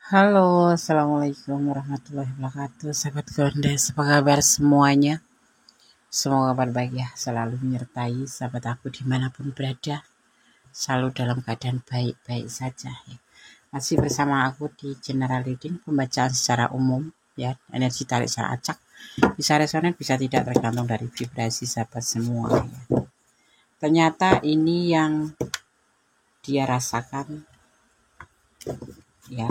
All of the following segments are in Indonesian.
Halo, assalamualaikum warahmatullahi wabarakatuh. Sahabat Gondes, apa kabar semuanya? Semoga kabar baik ya, selalu menyertai sahabat aku dimanapun berada, selalu dalam keadaan baik-baik saja ya. Masih bersama aku di General Reading, pembacaan secara umum ya, energi tarik secara acak. Bisa resonan, bisa tidak, tergantung dari vibrasi sahabat semua ya. Ternyata ini yang dia rasakan ya.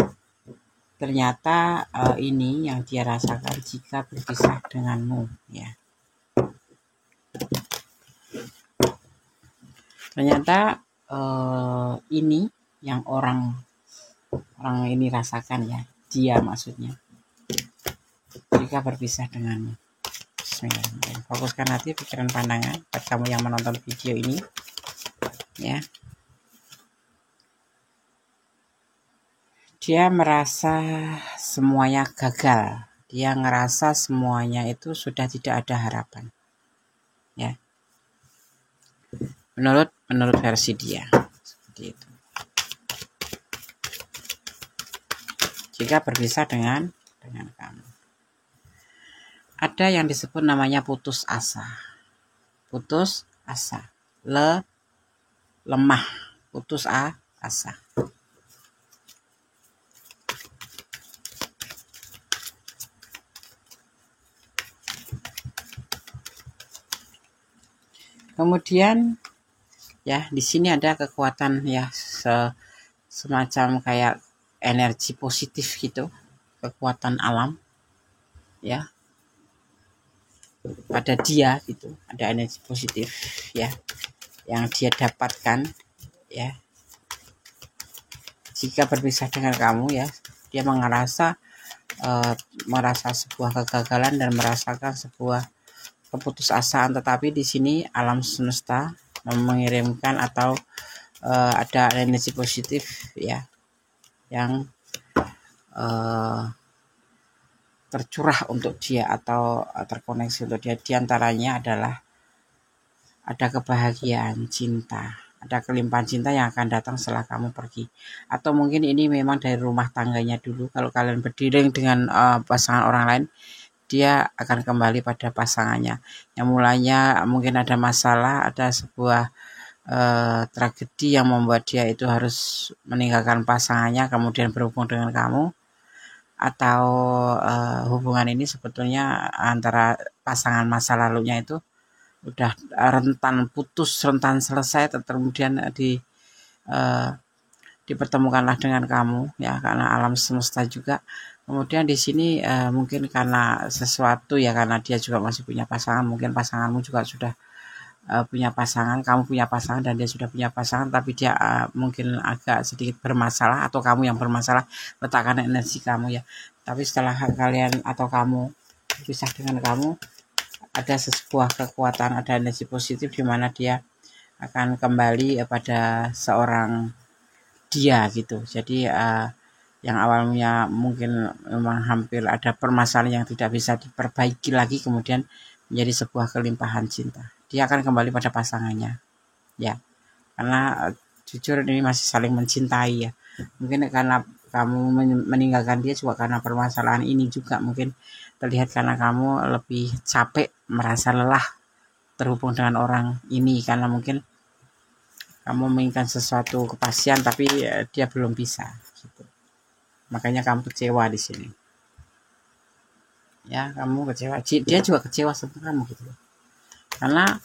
Ternyata ini yang dia rasakan jika berpisah denganmu ya. Ternyata ini yang orang ini rasakan ya, dia maksudnya jika berpisah denganmu. Bismillahirrahmanirrahim. Fokuskan hati, pikiran, pandangan buat kamu yang menonton video ini ya. Dia merasa semuanya gagal. Dia ngerasa semuanya itu sudah tidak ada harapan. Ya. Menurut versi dia. Seperti itu. Jika berpisah dengan kamu. Ada yang disebut namanya putus asa. Putus asa. Lemah. Putus asa. Kemudian ya di sini ada kekuatan ya semacam kayak energi positif gitu, kekuatan alam ya pada dia gitu, ada energi positif ya yang dia dapatkan ya jika berpisah dengan kamu ya. Dia merasa sebuah kegagalan dan merasakan sebuah keputusasaan, tetapi di sini alam semesta mengirimkan atau ada energi positif ya yang tercurah untuk dia atau terkoneksi untuk dia. Di antaranya adalah ada kebahagiaan, cinta, ada kelimpahan cinta yang akan datang setelah kamu pergi. Atau mungkin ini memang dari rumah tangganya dulu. Kalau kalian berdiri dengan pasangan orang lain, dia akan kembali pada pasangannya. Yang mulanya mungkin ada masalah, ada sebuah tragedi yang membuat dia itu harus meninggalkan pasangannya, kemudian berhubung dengan kamu. Atau hubungan ini sebetulnya antara pasangan masa lalunya itu udah rentan putus, rentan selesai, kemudian dipertemukanlah dengan kamu ya, karena alam semesta juga. Kemudian di sini mungkin karena sesuatu ya, karena dia juga masih punya pasangan, mungkin pasanganmu juga sudah punya pasangan, kamu punya pasangan dan dia sudah punya pasangan, tapi dia mungkin agak sedikit bermasalah atau kamu yang bermasalah, letakkan energi kamu ya. Tapi setelah kalian atau kamu berpisah dengan kamu, ada sebuah kekuatan, ada energi positif di mana dia akan kembali pada seorang dia gitu. Jadi yang awalnya mungkin memang hampir ada permasalahan yang tidak bisa diperbaiki lagi, kemudian menjadi sebuah kelimpahan cinta. Dia akan kembali pada pasangannya ya, karena jujur ini masih saling mencintai ya. Mungkin karena kamu meninggalkan dia juga karena permasalahan ini juga, mungkin terlihat karena kamu lebih capek, merasa lelah terhubung dengan orang ini, karena mungkin kamu menginginkan sesuatu kepastian tapi dia belum bisa gitu. Makanya kamu kecewa di sini ya, kamu kecewa, dia juga kecewa sama kamu gitu, karena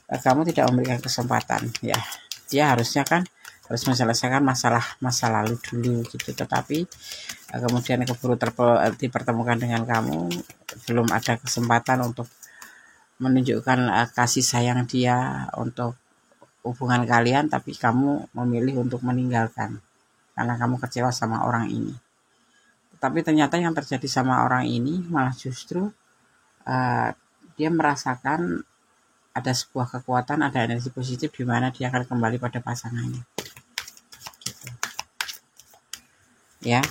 kamu tidak memberikan kesempatan ya. Dia harusnya kan harus menyelesaikan masalah masa lalu dulu gitu, tetapi kemudian keburu dipertemukan dengan kamu, belum ada kesempatan untuk menunjukkan kasih sayang dia untuk hubungan kalian, tapi kamu memilih untuk meninggalkan karena kamu kecewa sama orang ini. Tapi ternyata yang terjadi sama orang ini malah justru dia merasakan ada sebuah kekuatan, ada energi positif di mana dia akan kembali pada pasangannya gitu. Ya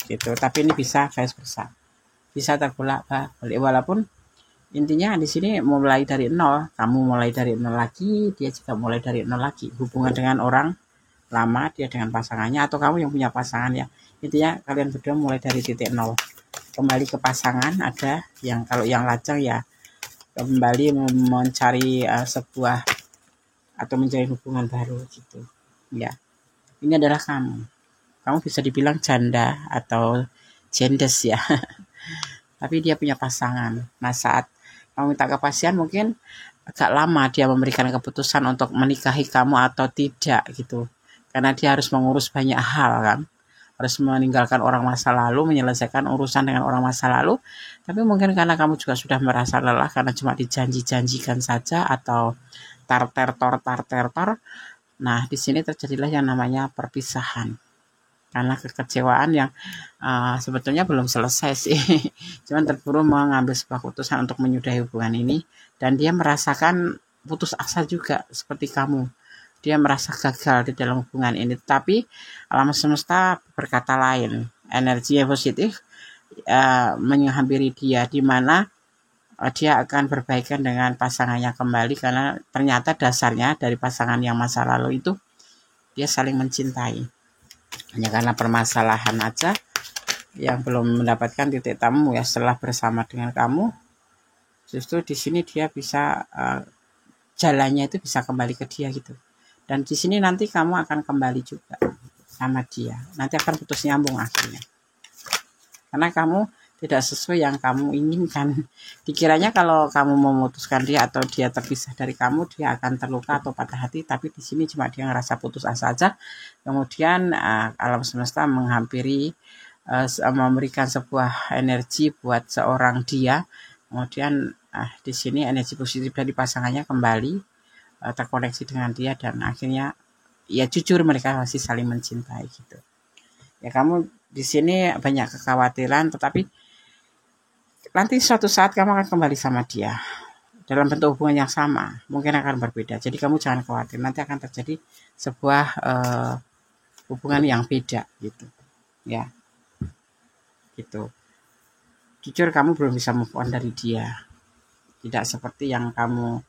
gitu. Tapi ini bisa vice versa, bisa terbolak-balik, walaupun intinya di sini mulai dari nol, kamu mulai dari nol lagi, dia juga mulai dari nol lagi. Hubungan dengan orang lama dia dengan pasangannya atau kamu yang punya pasangan ya. Intinya kalian berdua mulai dari titik nol. Kembali ke pasangan, ada yang kalau yang lajang ya kembali mencari sebuah atau menjalin hubungan baru gitu. Ya. Ini adalah kamu. Kamu bisa dibilang janda atau jendes ya. Tapi dia punya pasangan. Nah, saat kamu minta kepastian mungkin agak lama dia memberikan keputusan untuk menikahi kamu atau tidak gitu. Karena dia harus mengurus banyak hal kan. Harus meninggalkan orang masa lalu, menyelesaikan urusan dengan orang masa lalu. Tapi mungkin karena kamu juga sudah merasa lelah karena cuma dijanji-janjikan saja atau tar-ter-tor. Nah, di sini terjadilah yang namanya perpisahan. Karena kekecewaan yang sebetulnya belum selesai sih. Cuman terburu mengambil sebuah keputusan untuk menyudahi hubungan ini. Dan dia merasakan putus asa juga seperti kamu. Dia merasa gagal di dalam hubungan ini. Tapi alam semesta berkata lain. Energi yang positif menghampiri dia. Di mana dia akan berbaikan dengan pasangannya kembali. Karena ternyata dasarnya dari pasangan yang masa lalu itu dia saling mencintai. Hanya karena permasalahan aja yang belum mendapatkan titik temu ya setelah bersama dengan kamu. Justru di sini dia bisa jalannya itu bisa kembali ke dia gitu. Dan di sini nanti kamu akan kembali juga sama dia. Nanti akan putus nyambung akhirnya. Karena kamu tidak sesuai yang kamu inginkan. Dikiranya kalau kamu memutuskan dia atau dia terpisah dari kamu, dia akan terluka atau patah hati. Tapi di sini cuma dia ngerasa putus asa aja. Kemudian alam semesta menghampiri, memberikan sebuah energi buat seorang dia. Kemudian di sini energi positif dari pasangannya kembali terkoneksi dengan dia dan akhirnya ya jujur mereka masih saling mencintai gitu. Ya kamu di sini banyak kekhawatiran, tetapi nanti suatu saat kamu akan kembali sama dia dalam bentuk hubungan yang sama, mungkin akan berbeda. Jadi kamu jangan khawatir, nanti akan terjadi sebuah hubungan yang beda gitu. Ya. Gitu. Jujur kamu belum bisa move on dari dia. Tidak seperti yang kamu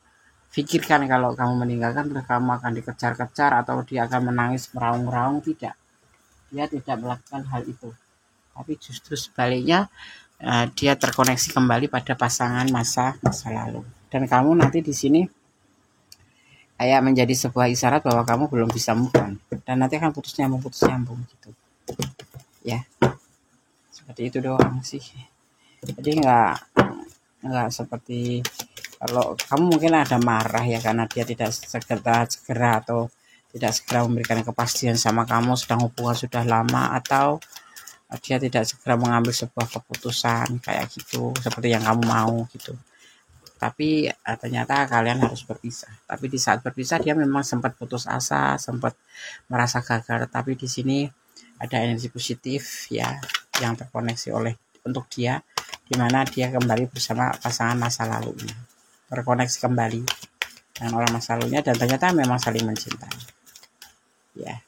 pikirkan kalau kamu meninggalkan terus kamu akan dikejar-kejar atau dia akan menangis meraung-raung. Tidak. Dia tidak melakukan hal itu. Tapi justru sebaliknya dia terkoneksi kembali pada pasangan masa lalu. Dan kamu nanti di sini kayak menjadi sebuah isyarat bahwa kamu belum bisa move on. Dan nanti akan putus nyambung gitu. Ya. Seperti itu doang sih. Jadi nggak seperti kalau kamu mungkin ada marah ya karena dia tidak segera atau tidak segera memberikan kepastian sama kamu sedang hubungan sudah lama, atau dia tidak segera mengambil sebuah keputusan kayak gitu seperti yang kamu mau gitu. Tapi ternyata kalian harus berpisah. Tapi di saat berpisah dia memang sempat putus asa, sempat merasa gagal. Tapi di sini ada energi positif ya yang terkoneksi untuk dia, di mana dia kembali bersama pasangan masa lalunya, terkoneksi kembali dengan orang masa lalunya dan ternyata memang saling mencintai. Ya.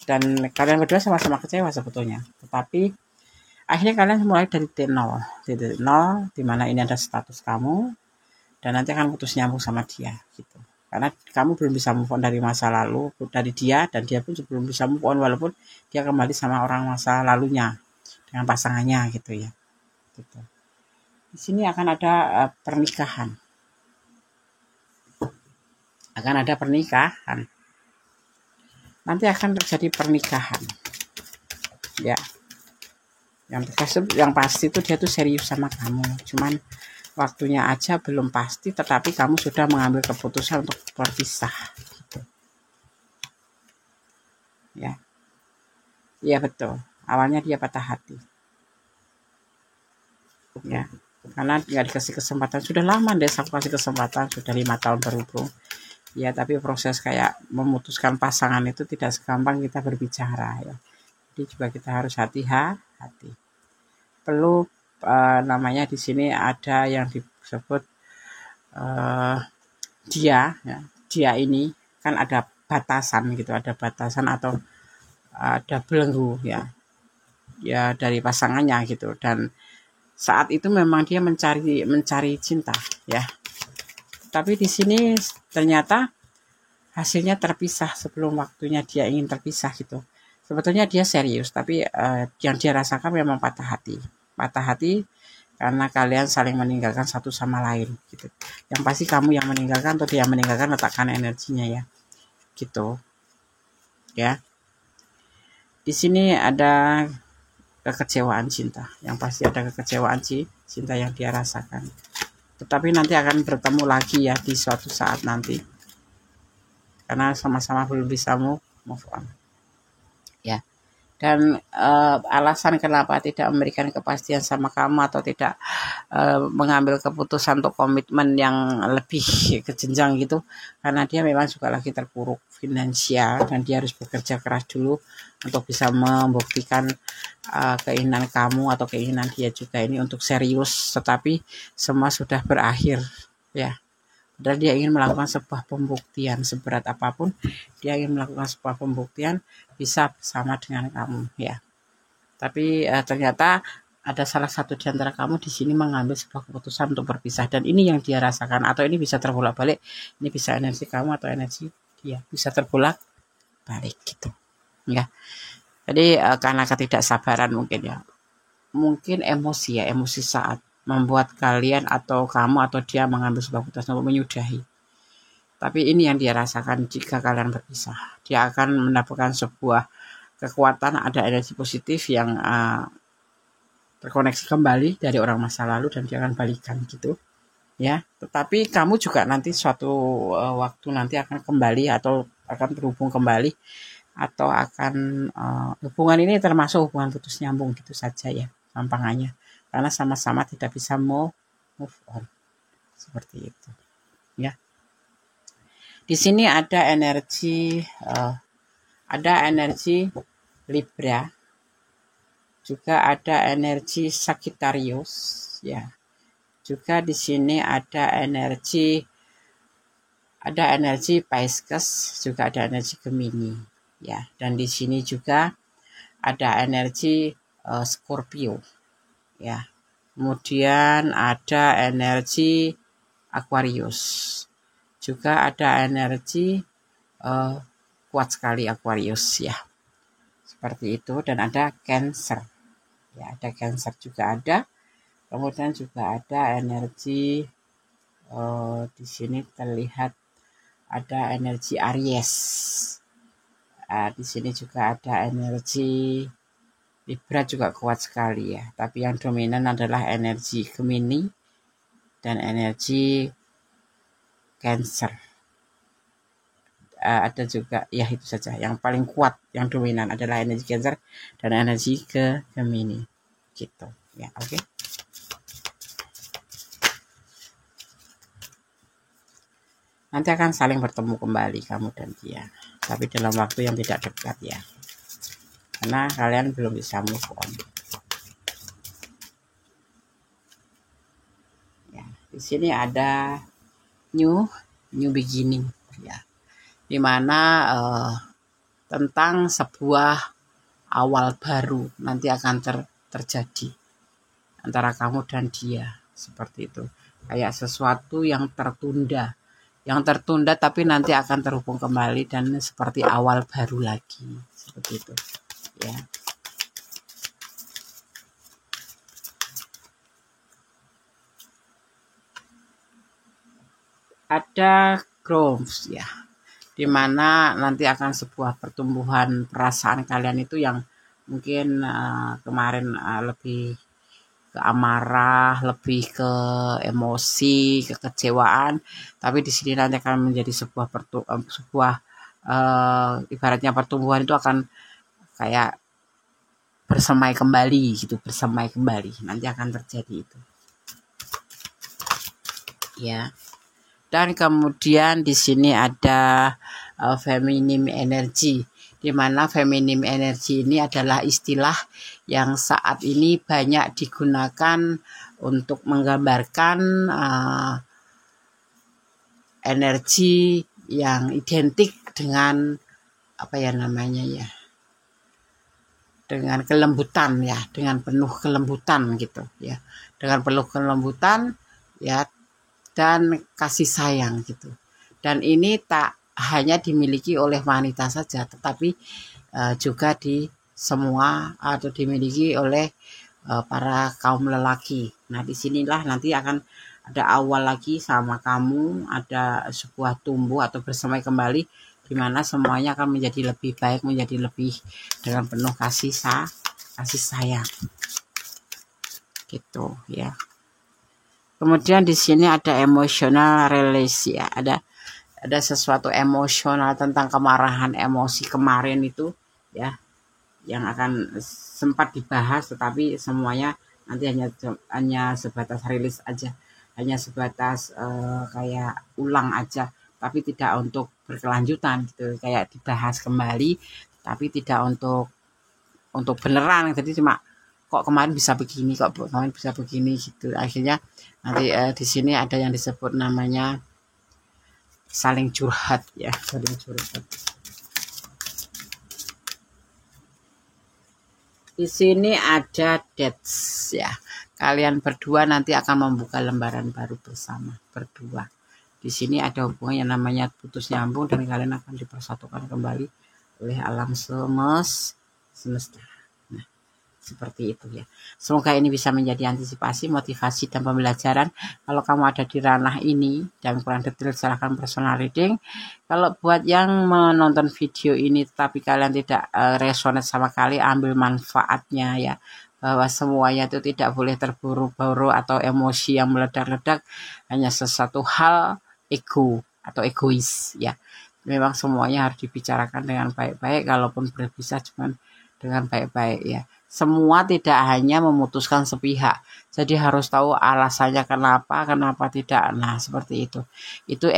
Dan kalian berdua sama-sama kecewa sebetulnya. Tetapi akhirnya kalian mulai dari titik nol, di mana ini ada status kamu dan nanti akan putus nyambung sama dia gitu. Karena kamu belum bisa move on dari masa lalu dari dia dan dia pun belum bisa move on walaupun dia kembali sama orang masa lalunya dengan pasangannya gitu ya. Gitu. Di sini akan ada pernikahan. Akan ada pernikahan. Nanti akan terjadi pernikahan. Ya. Yang pasti itu dia tuh serius sama kamu. Cuman waktunya aja belum pasti, tetapi kamu sudah mengambil keputusan untuk berpisah gitu. Ya. Iya betul. Awalnya dia patah hati. Ya. Karena nggak dikasih kesempatan. Sudah lama deh aku kasih kesempatan, sudah 5 tahun berhubung. Ya, tapi proses kayak memutuskan pasangan itu tidak segampang kita berbicara ya. Jadi juga kita harus hati-hati. Perlu namanya di sini ada yang disebut dia ini kan ada batasan gitu, ada batasan atau ada belenggu ya dari pasangannya gitu. Dan saat itu memang dia mencari cinta ya. Tapi di sini ternyata hasilnya terpisah sebelum waktunya dia ingin terpisah gitu. Sebetulnya dia serius, tapi yang dia rasakan memang patah hati. Patah hati karena kalian saling meninggalkan satu sama lain gitu. Yang pasti kamu yang meninggalkan atau dia yang meninggalkan, letakkan energinya ya. Gitu. Ya. Di sini ada kekecewaan cinta. Yang pasti ada kekecewaan cinta yang dia rasakan. Tetapi nanti akan bertemu lagi ya di suatu saat nanti. Karena sama-sama belum bisa move on. Ya. Dan alasan kenapa tidak memberikan kepastian sama kamu atau tidak mengambil keputusan untuk komitmen yang lebih ke jenjang gitu, karena dia memang juga lagi terpuruk finansial dan dia harus bekerja keras dulu untuk bisa membuktikan keinginan kamu atau keinginan dia juga ini untuk serius, tetapi semua sudah berakhir ya. Padahal dia ingin melakukan sebuah pembuktian seberat apapun, dia ingin melakukan sebuah pembuktian bisa bersama dengan kamu ya. Tapi ternyata ada salah satu di antara kamu di sini mengambil sebuah keputusan untuk berpisah, dan ini yang dia rasakan, atau ini bisa terbolak-balik, ini bisa energi kamu atau energi dia bisa terbolak-balik gitu ya. Jadi karena ketidaksabaran mungkin emosi saat membuat kalian atau kamu atau dia mengambil sebuah keputusan untuk menyudahi. Tapi ini yang dia rasakan jika kalian berpisah. Dia akan mendapatkan sebuah kekuatan, ada energi positif yang terkoneksi kembali dari orang masa lalu dan dia akan balikan gitu. Ya, tetapi kamu juga nanti suatu waktu nanti akan kembali atau akan terhubung kembali atau akan hubungan ini termasuk hubungan putus nyambung gitu saja ya, gampangannya. Karena sama-sama tidak bisa move on. Seperti itu. Ya. Di sini ada energi Libra, juga ada energi Sagittarius ya. Juga di sini ada energi Pisces, juga ada energi Gemini ya. Dan di sini juga ada energi Scorpio ya. Kemudian ada energi Aquarius. Juga ada energi kuat sekali Aquarius ya. Seperti itu, dan ada Cancer. Ya, ada Cancer juga ada. Kemudian juga ada energi di sini terlihat ada energi Aries. Di sini juga ada energi Libra, juga kuat sekali ya. Tapi yang dominan adalah energi Gemini dan energi Cancer. Ada juga ya, itu saja yang paling kuat, yang dominan adalah energi Cancer dan energi Gemini gitu ya. Oke. Nanti akan saling bertemu kembali kamu dan dia, tapi dalam waktu yang tidak dekat ya, karena kalian belum bisa move on ya. Di sini ada new beginning ya, dimana tentang sebuah awal baru nanti akan terjadi antara kamu dan dia, seperti itu. Kayak sesuatu yang tertunda tapi nanti akan terhubung kembali dan seperti awal baru lagi, seperti itu ya. Ada growth ya, dimana nanti akan sebuah pertumbuhan perasaan kalian itu yang mungkin kemarin lebih ke amarah, lebih ke emosi, kekecewaan, tapi di sini nanti akan menjadi sebuah ibaratnya pertumbuhan itu akan kayak bersemai kembali gitu, nanti akan terjadi itu ya. Dan kemudian di sini ada feminim energy, di mana feminim energy ini adalah istilah yang saat ini banyak digunakan untuk menggambarkan energi yang identik dengan dengan kelembutan ya, dengan penuh kelembutan gitu ya, dengan penuh kelembutan ya, dan kasih sayang gitu. Dan ini tak hanya dimiliki oleh wanita saja, tetapi juga di semua atau dimiliki oleh para kaum lelaki. Nah, disinilah nanti akan ada awal lagi sama kamu, ada sebuah tumbuh atau bersemai kembali, di mana semuanya akan menjadi lebih baik, menjadi lebih dengan penuh kasih sayang, gitu ya. Kemudian di sini ada emotional release ya, ada sesuatu emosional tentang kemarahan, emosi kemarin itu ya, yang akan sempat dibahas, tetapi semuanya nanti hanya sebatas rilis aja, hanya sebatas kayak ulang aja, tapi tidak untuk berkelanjutan gitu, kayak dibahas kembali, tapi tidak untuk beneran. Jadi cuma kok kemarin bisa begini, kok kemarin bisa begini gitu. Akhirnya nanti di sini ada yang disebut namanya saling curhat ya, saling curhat. Di sini ada dates ya. Kalian berdua nanti akan membuka lembaran baru bersama berdua. Di sini ada hubungan yang namanya putus nyambung dan kalian akan dipersatukan kembali oleh alam semesta. Seperti itu ya. Semoga ini bisa menjadi antisipasi, motivasi, dan pembelajaran. Kalau kamu ada di ranah ini dan kurang detail, silahkan personal reading. Kalau buat yang menonton video ini tetapi kalian tidak resonate sama kali, ambil manfaatnya ya. Bahwa semuanya itu tidak boleh terburu-buru atau emosi yang meledak-ledak, hanya sesuatu hal ego atau egois ya. Memang semuanya harus dibicarakan dengan baik-baik, kalaupun berpisah cuman dengan baik-baik ya. Semua tidak hanya memutuskan sepihak, jadi harus tahu alasannya kenapa tidak. Nah, seperti itu. Itu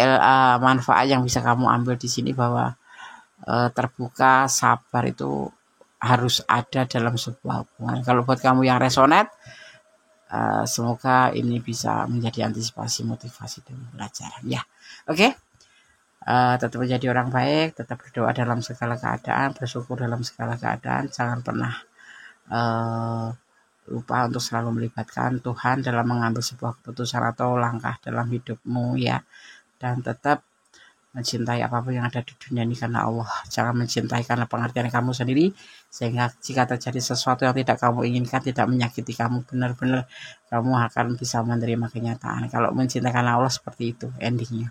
manfaat yang bisa kamu ambil di sini, bahwa terbuka, sabar itu harus ada dalam sebuah hubungan. Kalau buat kamu yang resonate, semoga ini bisa menjadi antisipasi, motivasi, dan pelajaran ya. Oke. Tetap menjadi orang baik, tetap berdoa dalam segala keadaan, bersyukur dalam segala keadaan, jangan pernah lupa untuk selalu melibatkan Tuhan dalam mengambil sebuah keputusan atau langkah dalam hidupmu ya, dan tetap mencintai apapun yang ada di dunia ini karena Allah. Jangan mencintai karena pengertian kamu sendiri, sehingga jika terjadi sesuatu yang tidak kamu inginkan, tidak menyakiti kamu, benar-benar kamu akan bisa menerima kenyataan. Kalau mencintai karena Allah, seperti itu endingnya,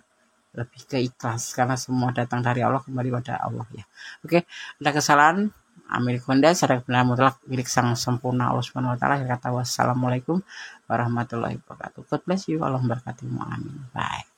lebih ke ikhlas, karena semua datang dari Allah, kembali pada Allah ya. Oke, ada kesalahan milik Honda, sadar benar mutlak milik sang sempurna Allah Subhanahu wa taala. Kata wassalamualaikum warahmatullahi wabarakatuh. God bless you. Allah memberkatimu. Amin. Bye.